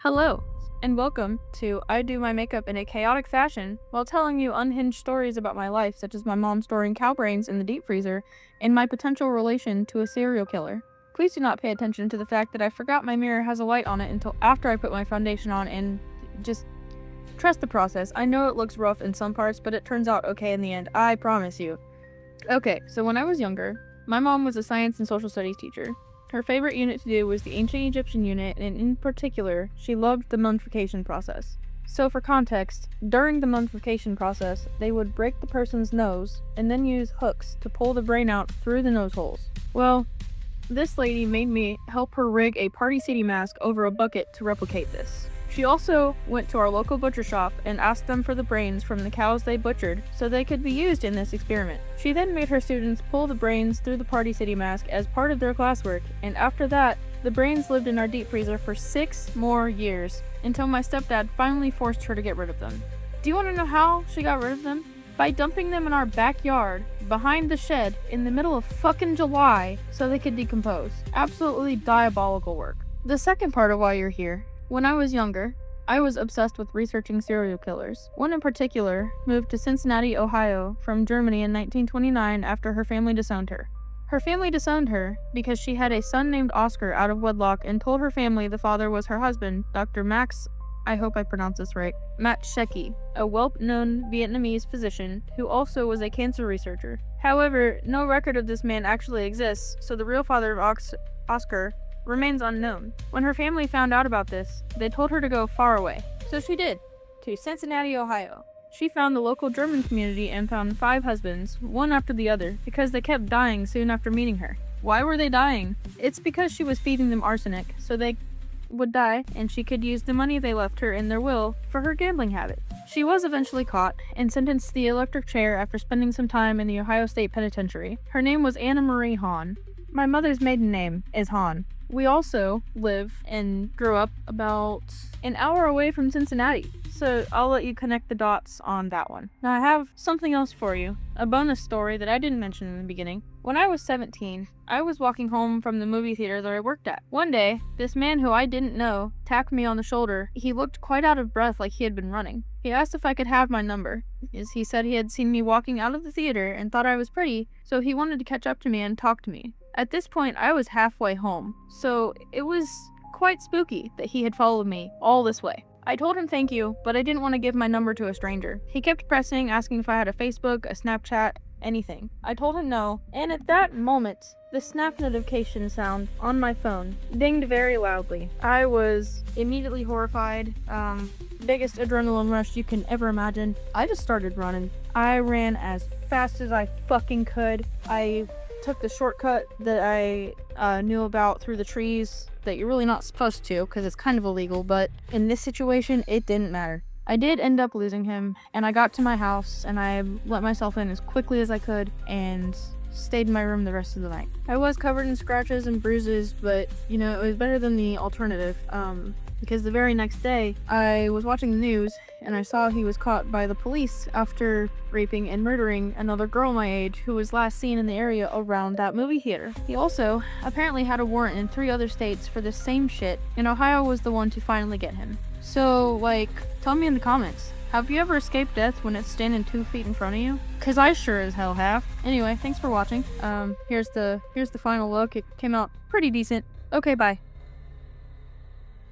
Hello, and welcome to I Do My Makeup in a Chaotic Fashion while telling you unhinged stories about my life, such as my mom storing cow brains in the deep freezer and my potential relation to a serial killer. Please do not pay attention to the fact that I forgot my mirror has a light on it until after I put my foundation on, and just trust the process. I know it looks rough in some parts, but it turns out okay in the end, I promise you. Okay, so when I was younger, my mom was a science and social studies teacher. Her favorite unit to do was the ancient Egyptian unit, and in particular, she loved the mummification process. So for context, during the mummification process, they would break the person's nose and then use hooks to pull the brain out through the nose holes. Well, this lady made me help her rig a Party City mask over a bucket to replicate this. She also went to our local butcher shop and asked them for the brains from the cows they butchered so they could be used in this experiment. She then made her students pull the brains through the Party City mask as part of their classwork, and after that, the brains lived in our deep freezer for 6 more years, until my stepdad finally forced her to get rid of them. Do you want to know how she got rid of them? By dumping them in our backyard, behind the shed, in the middle of fucking July, so they could decompose. Absolutely diabolical work. The second part of why you're here. When I was younger, I was obsessed with researching serial killers. One in particular moved to Cincinnati, Ohio from Germany in 1929 after her family disowned her. Her family disowned her because she had a son named Oscar out of wedlock and told her family the father was her husband, Dr. Max, I hope I pronounce this right, Matschecki, a well-known Vietnamese physician who also was a cancer researcher. However, no record of this man actually exists, so the real father of Oscar remains unknown. When her family found out about this, they told her to go far away. So she did, to Cincinnati, Ohio. She found the local German community and found 5 husbands, one after the other, because they kept dying soon after meeting her. Why were they dying? It's because she was feeding them arsenic, so they would die, and she could use the money they left her in their will for her gambling habit. She was eventually caught and sentenced to the electric chair after spending some time in the Ohio State Penitentiary. Her name was Marie Hahn. My mother's maiden name is Hahn. We also live and grew up about an hour away from Cincinnati, so I'll let you connect the dots on that one. Now I have something else for you, a bonus story that I didn't mention in the beginning. When I was 17, I was walking home from the movie theater that I worked at. One day, this man who I didn't know tapped me on the shoulder. He looked quite out of breath, like he had been running. He asked if I could have my number, as he said he had seen me walking out of the theater and thought I was pretty, so he wanted to catch up to me and talk to me. At this point, I was halfway home, so it was quite spooky that he had followed me all this way. I told him thank you, but I didn't want to give my number to a stranger. He kept pressing, asking if I had a Facebook, a Snapchat, anything. I told him no, and at that moment, the snap notification sound on my phone dinged very loudly. I was immediately horrified. Biggest adrenaline rush you can ever imagine. I just started running. I ran as fast as I fucking could. I took the shortcut that I knew about through the trees that you're really not supposed to because it's kind of illegal, but in this situation, it didn't matter. I did end up losing him, and I got to my house, and I let myself in as quickly as I could, and stayed in my room the rest of the night. I was covered in scratches and bruises, but, you know, it was better than the alternative, because the very next day, I was watching the news, and I saw he was caught by the police after raping and murdering another girl my age who was last seen in the area around that movie theater. He also apparently had a warrant in 3 other states for the same shit, and Ohio was the one to finally get him. So, tell me in the comments, have you ever escaped death when it's standing 2 feet in front of you? Cause I sure as hell have. Anyway, thanks for watching. Here's the final look. It came out pretty decent. Okay, bye.